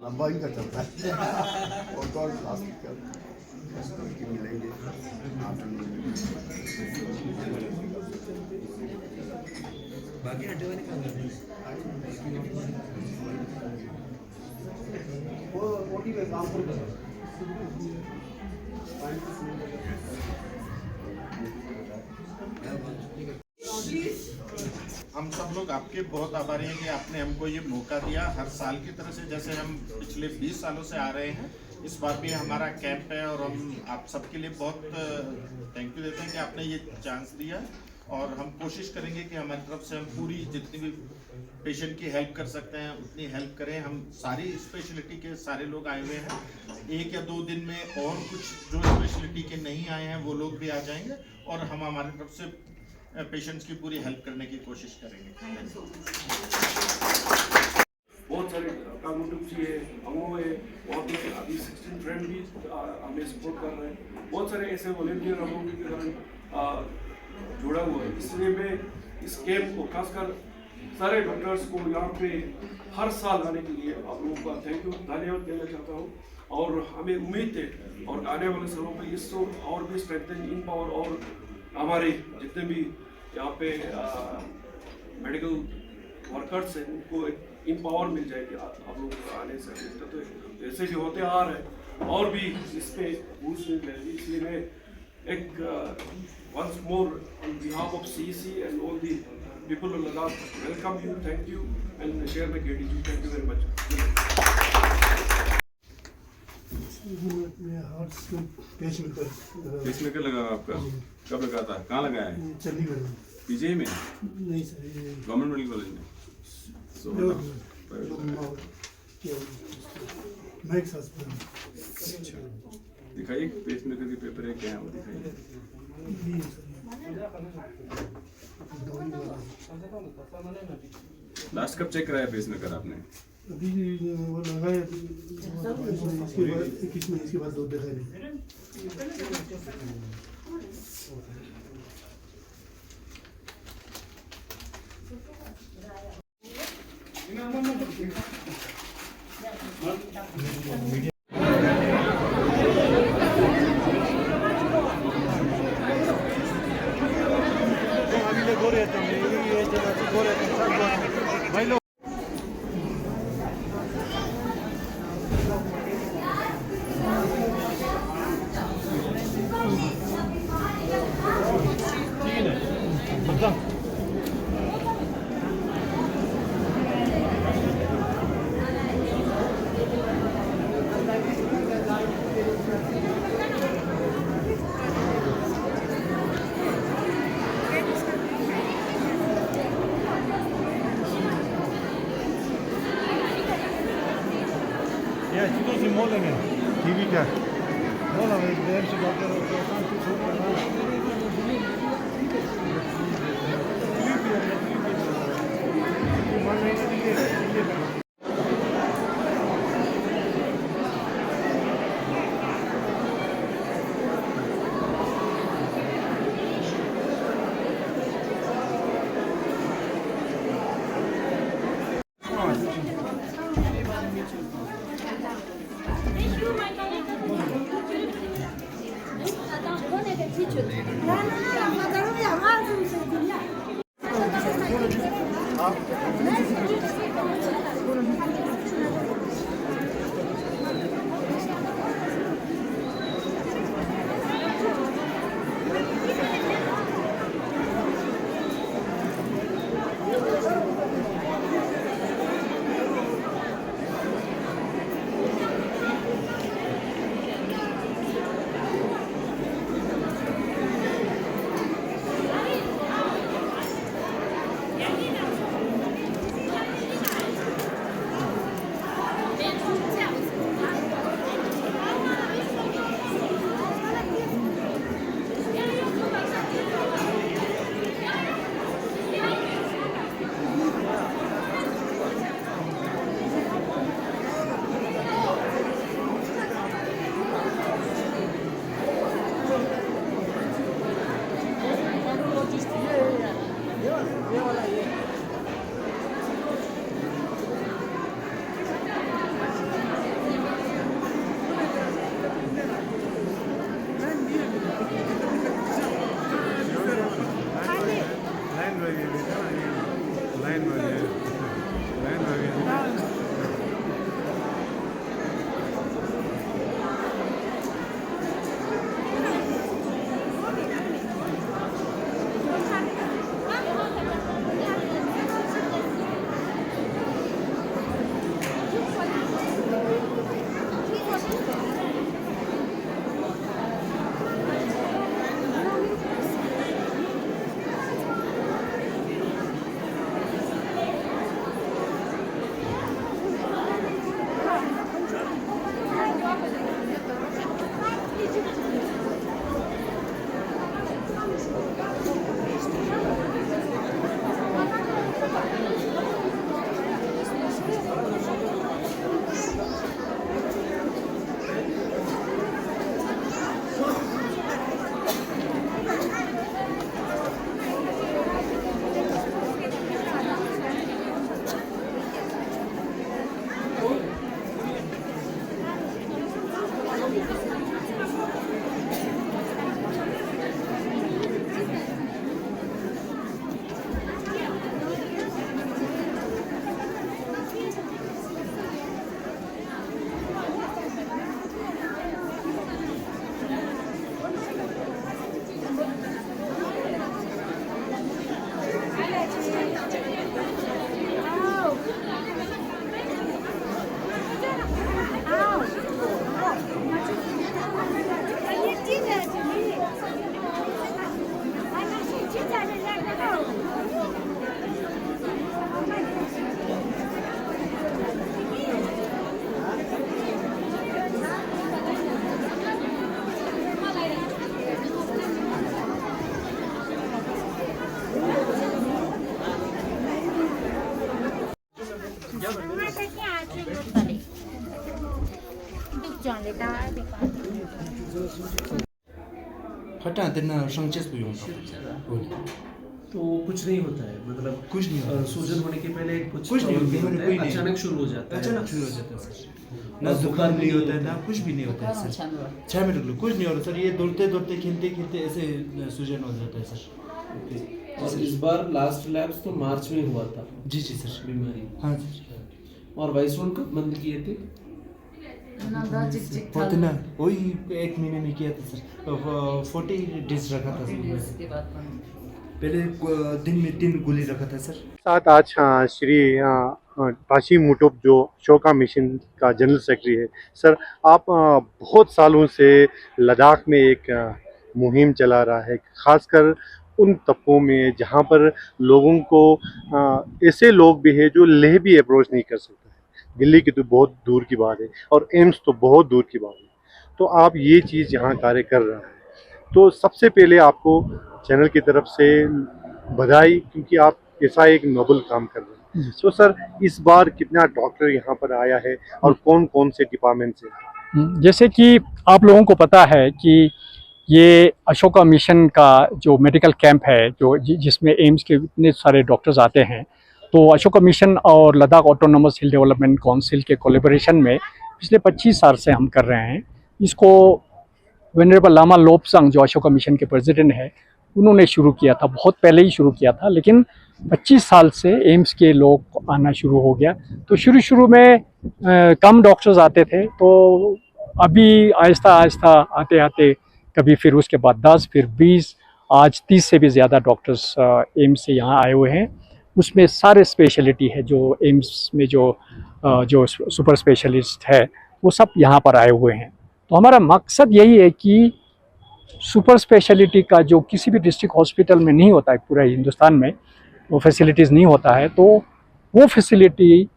लंबा ही का चलता है और तो प्लास्टिक का मिलेंगे बाकी हटे वाले काम करते हैं वो ओटी में काम कर रहा है हम सब लोग आपके बहुत आभारी हैं कि आपने हमको ये मौका दिया। हर साल की तरह से जैसे हम पिछले 20 सालों से आ रहे हैं, इस बार भी हमारा कैंप है और हम आप सबके लिए बहुत थैंक यू देते हैं कि आपने ये चांस दिया। और हम कोशिश करेंगे कि हमारी तरफ से हम पूरी जितनी भी पेशेंट की हेल्प कर सकते हैं उतनी हेल्प करें। हम सारी स्पेशलिटी के सारे लोग आए हुए हैं। 1 या 2 दिन में और कुछ जो स्पेशलिटी के नहीं आए हैं वो लोग भी आ जाएंगे और हम हमारी तरफ से पेशेंट्स की पूरी हेल्प करने की कोशिश करेंगे। बहुत सारे कामोटुप्सी है, अमो है, वहाँ पे अभी 16 फ्रेंड भी हमें सपोर्ट कर रहे हैं। बहुत सारे ऐसे वॉलेंटियर हम लोगों के कारण जुड़ा हुआ है। इसलिए मैं इस कैंप को खासकर सारे डॉक्टर्स को यहाँ पे हर साल आने के लिए आप लोगों का थैंक यू धन्यवाद देना चाहता हूँ। और हमें उम्मीद है और आने वाले सालों में इसको और भी स्ट्रेंथन इन पावर और हमारे जितने भी यहाँ पे मेडिकल वर्कर्स हैं उनको इन पावर मिल जाएगी आप लोगों को आने से। तो ऐसे जो होते आ रहे हैं और भी इस पर बूस्ट मिल जाएगी। इसलिए मैं एक once more on behalf of CEC and all the people of Ladakh welcome you, thank you and share my gratitude. Thank you very much. Pacemaker लगा आपका? कब लगा था? कहाँ लगाया है? चंडीगढ़ में। पीजीआई में? नहीं सर, गवर्नमेंट मेडिकल कॉलेज में। Max hospital. दिखाइए पेसमेकर के पेपर है क्या है वो दिखाइए। लास्ट कब चेक कराया पेसमेकर आपने? अभी वो लगाया इसके बाद 21 में, इसके बाद 2 दिखाई नहीं। Ja, ich tue das in Mollingen. Die wieder. Mollingen, der erste Doktor, der Attends, on est petit, 상하색이 아주 못다리. 뚝전에다 फटा तेना संचेस भी होता तो कुछ नहीं होता है मतलब कुछ नहीं होता। सूजन होने के पहले कुछ नहीं होता, होता है, कोई नहीं। अचानक शुरू हो जाता है अचानक शुरू हो जाता है सर। ना जुकाम नहीं होता है ना कुछ भी नहीं होता है सर। 6 मिनट के लिए कुछ नहीं होता सर। ये दौड़ते दौड़ते खेलते खेलते ऐसे सूजन हो जाता है सर। और इस बार लास्ट लैब्स तो मार्च में हुआ था जी जी सर। बीमारी। हाँ जी। और वाइसरोन कब बंद किए थे? होते ना वही 1 महीने में किया था सर। 40 डेज रखा था सर। पहले दिन में 3 गोली रखा था सर। साथ आज श्री ताशी मुटोप जो शोका मिशन का जनरल सेक्रेटरी है। सर आप बहुत सालों से लद्दाख में एक मुहिम चला रहा है, खासकर उन तबकों में जहां पर लोगों को ऐसे लोग भी हैं जो लेह भी अप्रोच नहीं कर सकते। दिल्ली की तो बहुत दूर की बात है और एम्स तो बहुत दूर की बात है। तो आप ये चीज़ यहाँ कार्य कर रहे हैं, तो सबसे पहले आपको चैनल की तरफ से बधाई, क्योंकि आप ऐसा एक नोबल काम कर रहे हैं। तो सर इस बार कितना डॉक्टर यहाँ पर आया है और कौन कौन से डिपार्टमेंट से? जैसे कि आप लोगों को पता है कि ये अशोका मिशन का जो मेडिकल कैंप है जो जिसमें एम्स के इतने सारे डॉक्टर्स आते हैं, तो अशोका मिशन और लद्दाख ऑटोनोमस हिल डेवलपमेंट काउंसिल के कोलैबोरेशन में पिछले 25 साल से हम कर रहे हैं इसको। वेनरेबल लामा लोपसंग जो अशोका मिशन के प्रेसिडेंट है उन्होंने शुरू किया था, बहुत पहले ही शुरू किया था, लेकिन 25 साल से एम्स के लोग आना शुरू हो गया। तो शुरू में कम डॉक्टर्स आते थे, तो अभी आहिस्ता आहिस्ता आते आते कभी फिर उसके बाद 10 फिर 20 आज 30 से भी ज़्यादा डॉक्टर्स एम्स से यहाँ आए हुए हैं। उसमें सारे स्पेशलिटी है जो एम्स में जो सुपर स्पेशलिस्ट है वो सब यहाँ पर आए हुए हैं। तो हमारा मकसद यही है कि सुपर स्पेशलिटी का जो किसी भी डिस्ट्रिक्ट हॉस्पिटल में नहीं होता है, पूरे हिंदुस्तान में वो फैसिलिटीज़ नहीं होता है, तो वो फैसिलिटी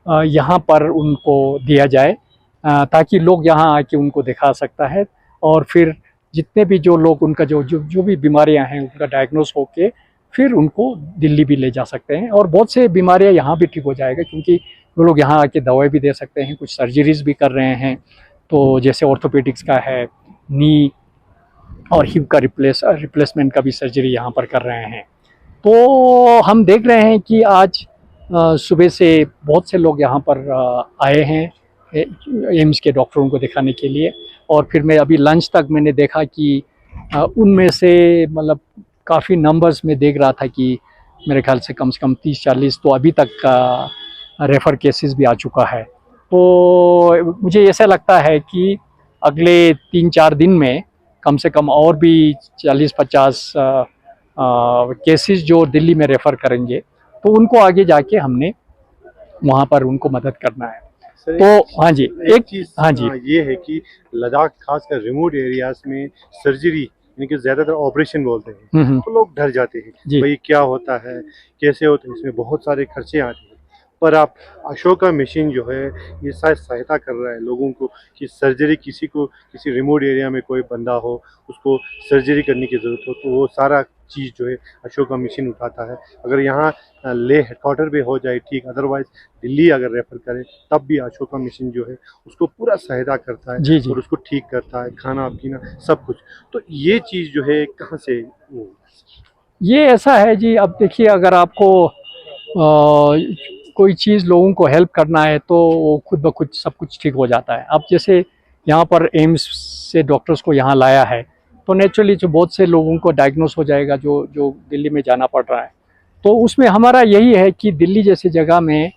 यहाँ पर उनको दिया जाए ताकि लोग यहाँ आके उनको दिखा सकता है और फिर जितने भी जो लोग उनका जो भी बीमारियाँ हैं उनका डायग्नोस होके फिर उनको दिल्ली भी ले जा सकते हैं। और बहुत से बीमारियाँ यहाँ भी ठीक हो जाएगा क्योंकि वो लोग यहाँ आके दवाई भी दे सकते हैं, कुछ सर्जरीज भी कर रहे हैं। तो जैसे ऑर्थोपेडिक्स का है, नी और हिप का रिप्लेसमेंट का भी सर्जरी यहाँ पर कर रहे हैं। तो हम देख रहे हैं कि आज सुबह से बहुत से लोग यहाँ पर आए हैं एम्स के डॉक्टरों को दिखाने के लिए। और फिर मैं अभी लंच तक मैंने देखा कि उनमें से मतलब काफ़ी नंबर्स में देख रहा था कि मेरे ख्याल से कम 30-40 तो अभी तक का रेफ़र केसेस भी आ चुका है। तो मुझे ऐसा लगता है कि अगले 3-4 दिन में कम से कम और भी 40-50 केसेस जो दिल्ली में रेफ़र करेंगे, तो उनको आगे जाके हमने वहाँ पर उनको मदद करना है। तो हाँ जी, एक चीज़ हाँ जी ये है कि लद्दाख खासकर रिमोट एरियाज में सर्जरी यानी कि ज़्यादातर ऑपरेशन बोलते हैं, तो लोग डर जाते हैं भाई क्या होता है कैसे होता है, इसमें बहुत सारे खर्चे आते हैं। पर आप अशोका मिशन जो है ये शायद सहायता कर रहा है लोगों को कि सर्जरी किसी रिमोट एरिया में कोई बंदा हो उसको सर्जरी करने की ज़रूरत हो तो वो सारा चीज़ जो है अशोका मिशन उठाता है। अगर यहाँ ले हेडक्वार्टर भी हो जाए ठीक, अदरवाइज दिल्ली अगर रेफर करें तब भी अशोका मिशन जो है उसको पूरा सहायता करता है जी। और उसको ठीक करता है, खाना पीना सब कुछ। तो ये चीज़ जो है कहाँ से ये ऐसा है जी, अब देखिए अगर आपको कोई चीज़ लोगों को हेल्प करना है तो वो खुद ब खुद सब कुछ ठीक हो जाता है। अब जैसे यहाँ पर एम्स से डॉक्टर्स को यहाँ लाया है तो नेचुरली जो बहुत से लोगों को डायग्नोस हो जाएगा जो दिल्ली में जाना पड़ रहा है। तो उसमें हमारा यही है कि दिल्ली जैसी जगह में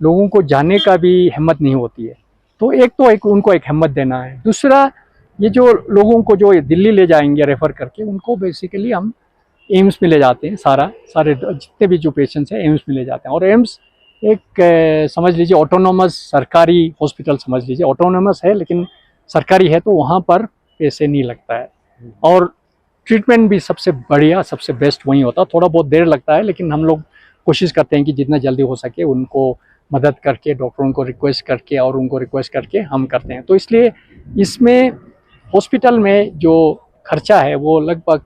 लोगों को जाने का भी हिम्मत नहीं होती है, तो एक उनको एक हिम्मत देना है। दूसरा ये जो लोगों को जो दिल्ली ले जाएंगे रेफ़र करके उनको बेसिकली हम एम्स में ले जाते हैं, सारे जितने भी जो पेशेंट्स हैं एम्स में ले जाते हैं। और एम्स एक समझ लीजिए ऑटोनोमस सरकारी हॉस्पिटल समझ लीजिए, ऑटोनोमस है लेकिन सरकारी है, तो वहाँ पर पैसे नहीं लगता है और ट्रीटमेंट भी सबसे बढ़िया सबसे बेस्ट वहीं होता है। थोड़ा बहुत देर लगता है लेकिन हम लोग कोशिश करते हैं कि जितना जल्दी हो सके उनको मदद करके डॉक्टरों को रिक्वेस्ट करके हम करते हैं। तो इसलिए इसमें हॉस्पिटल में जो खर्चा है वो लगभग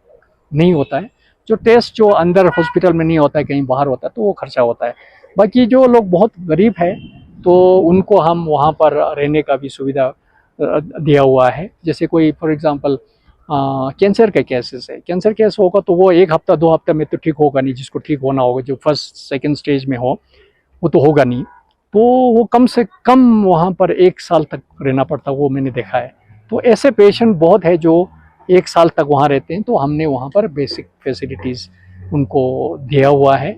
नहीं होता है। जो टेस्ट जो अंदर हॉस्पिटल में नहीं होता है कहीं बाहर होता है तो वो खर्चा होता है। बाकी जो लोग बहुत गरीब है तो उनको हम वहाँ पर रहने का भी सुविधा दिया हुआ है। जैसे कोई फॉर एग्जांपल कैंसर के केसेस है, कैंसर केस होगा तो वो 1 हफ्ता 2 हफ्ता में तो ठीक होगा नहीं, जिसको ठीक होना होगा, जो फर्स्ट सेकंड स्टेज में हो वो तो होगा नहीं, तो वो कम से कम वहाँ पर 1 साल तक रहना पड़ता, वो मैंने देखा है। तो ऐसे पेशेंट बहुत है जो 1 साल तक वहाँ रहते हैं, तो हमने वहाँ पर बेसिक फैसिलिटीज़ उनको दिया हुआ है।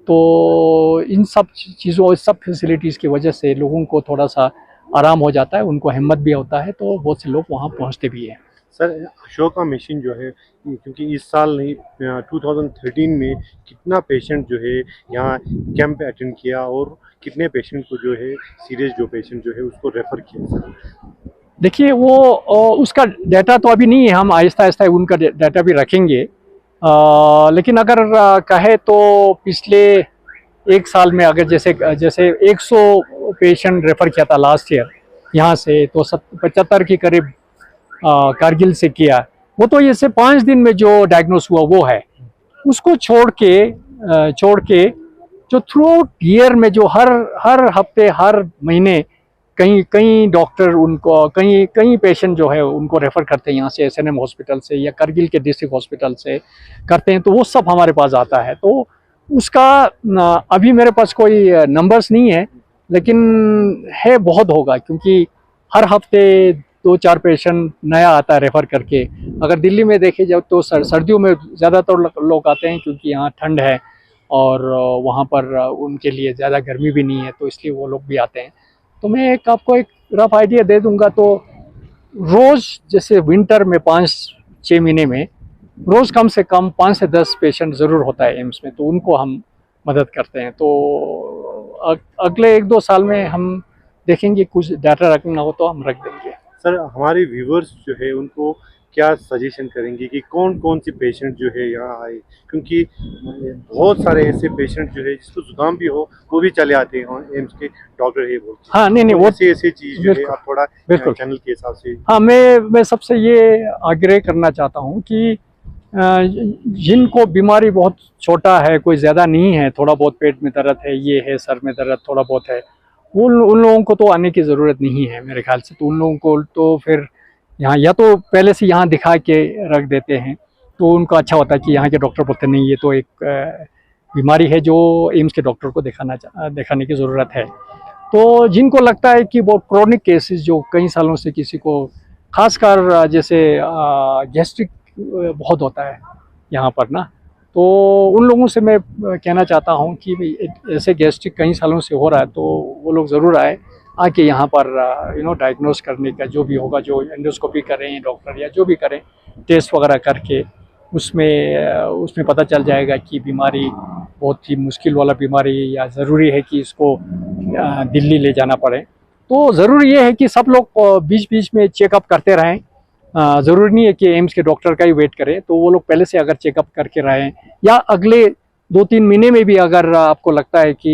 तो इन सब चीज़ों, इस सब फैसिलिटीज़ की वजह से लोगों को थोड़ा सा आराम हो जाता है, उनको हिम्मत भी होता है, तो बहुत से लोग वहाँ पहुँचते भी हैं। सर अशोका मिशन जो है, क्योंकि इस साल नहीं 2013 में कितना पेशेंट जो है यहाँ कैंप अटेंड किया और कितने पेशेंट को जो है सीरियस जो पेशेंट जो है उसको रेफ़र किया सर? देखिए वो उसका डाटा तो अभी नहीं है, हम आहिस्ता आहिस्ता उनका डाटा भी रखेंगे। लेकिन अगर कहे तो पिछले 1 साल में अगर जैसे 100 पेशेंट रेफ़र किया था लास्ट ईयर यहाँ से, तो 75 के करीब कारगिल से किया। वो तो जैसे 5 दिन में जो डायग्नोस हुआ वो है, उसको छोड़ के जो थ्रू आउट ईयर में जो हर हफ्ते हर महीने कई डॉक्टर उनको कई पेशेंट जो है उनको रेफ़र करते हैं यहाँ से, SNM हॉस्पिटल से या करगिल के डिस्ट्रिक्ट हॉस्पिटल से करते हैं, तो वो सब हमारे पास आता है। तो उसका अभी मेरे पास कोई नंबर्स नहीं है, लेकिन है बहुत होगा, क्योंकि हर हफ्ते 2-4 पेशेंट नया आता है रेफ़र करके। अगर दिल्ली में देखे जाए तो सर्दियों में ज़्यादातर लोग आते हैं, क्योंकि यहाँ ठंड है और वहाँ पर उनके लिए ज़्यादा गर्मी भी नहीं है, तो इसलिए वो लोग भी आते हैं। तो मैं आपको एक रफ आइडिया दे दूंगा, तो रोज़ जैसे विंटर में 5-6 महीने में रोज़ कम से कम 5 से 10 पेशेंट ज़रूर होता है एम्स में, तो उनको हम मदद करते हैं। तो अगले 1-2 साल में हम देखेंगे, कुछ डाटा रखना हो तो हम रख देंगे। सर हमारे व्यूवर्स जो है उनको क्या सजेशन करेंगे कि कौन कौन सी पेशेंट जो है यहाँ आए, क्योंकि बहुत सारे ऐसे पेशेंट जो है जिसको जुकाम भी हो वो भी चले आते हैं एम्स के डॉक्टर है बोलते हैं। हाँ नहीं वो ऐसी चीज़ जो है आप थोड़ा चैनल के हिसाब से। हाँ मैं सबसे ये आग्रह करना चाहता हूँ कि जिनको बीमारी बहुत छोटा है, कोई ज़्यादा नहीं है, थोड़ा बहुत पेट में दर्द है, ये है, सर में दर्द थोड़ा बहुत है, उन लोगों को तो आने की ज़रूरत नहीं है मेरे ख्याल से। तो उन लोगों को तो फिर यहाँ या तो पहले से यहाँ दिखा के रख देते हैं, तो उनका अच्छा होता है कि यहाँ के डॉक्टर बोलते नहीं ये तो एक बीमारी है जो एम्स के डॉक्टर को दिखाने की ज़रूरत है। तो जिनको लगता है कि बहुत क्रोनिक केसेस जो कई सालों से किसी को, खासकर जैसे गैस्ट्रिक बहुत होता है यहाँ पर ना, तो उन लोगों से मैं कहना चाहता हूँ कि भाई ऐसे गैस्ट्रिक कई सालों से हो रहा है तो वो लोग ज़रूर आके यहाँ पर डायग्नोस करने का जो भी होगा, जो एंडोस्कोपी करें डॉक्टर या जो भी करें, टेस्ट वगैरह करके उसमें पता चल जाएगा कि बीमारी बहुत ही मुश्किल वाला बीमारी है या ज़रूरी है कि इसको दिल्ली ले जाना पड़े। तो ज़रूरी ये है कि सब लोग बीच बीच में चेकअप करते रहें। ज़रूरी नहीं है कि एम्स के डॉक्टर का ही वेट करें, तो वो लोग पहले से अगर चेकअप करके रहें या अगले 2-3 महीने में भी अगर आपको लगता है कि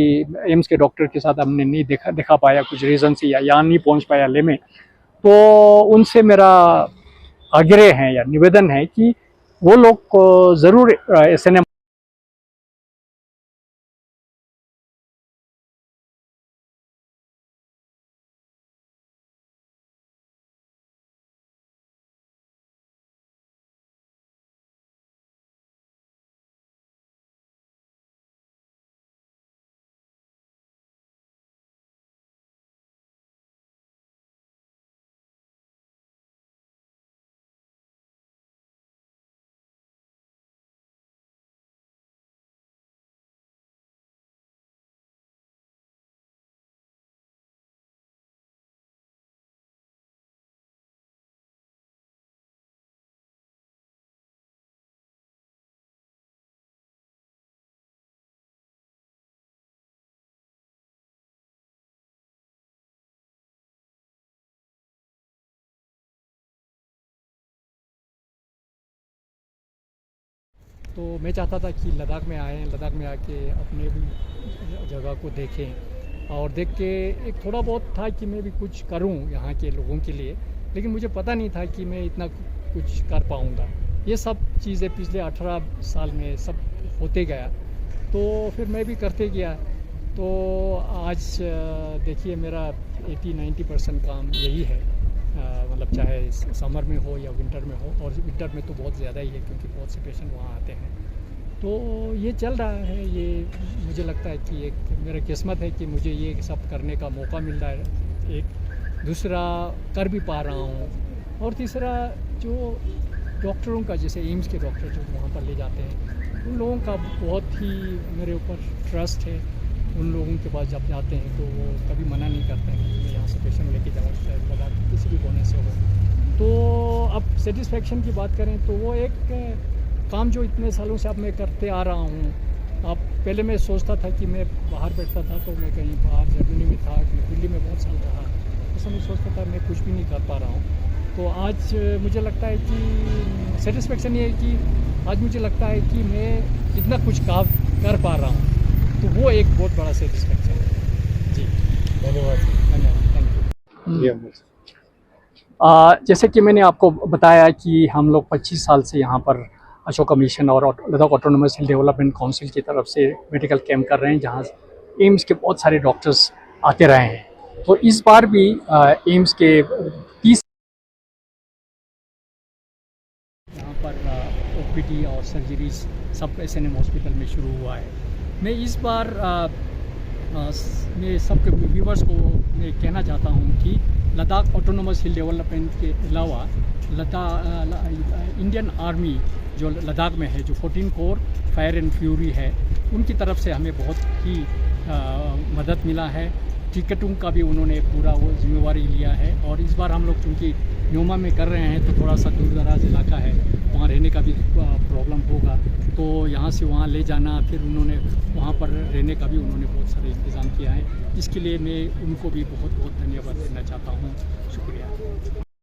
एम्स के डॉक्टर के साथ हमने नहीं दिखा पाया कुछ रीज़न से या यहाँ नहीं पहुँच पाया ले में, तो उनसे मेरा आग्रह है या निवेदन है कि वो लोग को ज़रूर SNM तो मैं चाहता था कि लद्दाख में आएँ, लद्दाख में आके अपने भी जगह को देखें और देख के एक थोड़ा बहुत था कि मैं भी कुछ करूं यहाँ के लोगों के लिए, लेकिन मुझे पता नहीं था कि मैं इतना कुछ कर पाऊँगा। ये सब चीज़ें पिछले 18 साल में सब होते गया, तो फिर मैं भी करते गया। तो आज देखिए मेरा 80-90% काम यही है, मतलब चाहे समर में हो या विंटर में हो, और विंटर में तो बहुत ज़्यादा ही है क्योंकि बहुत से पेशेंट वहाँ आते हैं। तो ये चल रहा है, ये मुझे लगता है कि एक मेरा किस्मत है कि मुझे ये सब करने का मौका मिल रहा है। एक दूसरा कर भी पा रहा हूँ, और तीसरा जो डॉक्टरों का, जैसे एम्स के डॉक्टर जो वहाँ पर ले जाते हैं, उन लोगों का बहुत ही मेरे ऊपर ट्रस्ट है। उन लोगों के पास जब जाते हैं तो वो कभी मना नहीं करते हैं कि मैं यहाँ से पेशेंट लेके जाऊँ, चाहे लद्दाख किसी भी कोने से हो। तो अब सेटिस्फेक्शन की बात करें तो वो एक काम जो इतने सालों से अब मैं करते आ रहा हूँ। अब पहले मैं सोचता था कि मैं बाहर बैठता था, तो मैं कहीं बाहर जर्मनी में था, दिल्ली में बहुत साल रहा, उस समय सोचता था मैं कुछ भी नहीं कर पा रहा हूँ। तो आज मुझे लगता है कि सेटिस्फेक्शन ये है कि आज मुझे लगता है कि मैं इतना कुछ काम कर पा रहा हूँ, तो वो एक बहुत बड़ा सेटिस्फेक्शन है। जी धन्यवाद। Thank you. जी, जैसे कि मैंने आपको बताया कि हम लोग 25 साल से यहाँ पर अशोका मिशन और लद्दाख ऑटोनोमस हिल डेवलपमेंट काउंसिल की तरफ से मेडिकल कैंप कर रहे हैं, जहाँ एम्स के बहुत सारे डॉक्टर्स आते रहे हैं। तो इस बार भी एम्स के 30 यहाँ पर OPD और सर्जरीज सब SNM हॉस्पिटल में शुरू हुआ है। मैं इस बार मैं सबके व्यूवर्स को मैं कहना चाहता हूँ कि लद्दाख ऑटोनोमस हिल डेवलपमेंट के अलावा इंडियन आर्मी जो लद्दाख में है, जो 14 कोर फायर एंड फ्यूरी है, उनकी तरफ से हमें बहुत ही मदद मिला है। टिकटों का भी उन्होंने पूरा वो जिम्मेवारी लिया है। और इस बार हम लोग चूँकि न्योमा में कर रहे हैं तो थोड़ा सा दूर दराज इलाका है, वहाँ रहने का भी प्रॉब्लम होगा, तो यहाँ से वहाँ ले जाना, फिर उन्होंने वहाँ पर रहने का भी उन्होंने बहुत सारे इंतज़ाम किया है। इसके लिए मैं उनको भी बहुत बहुत धन्यवाद देना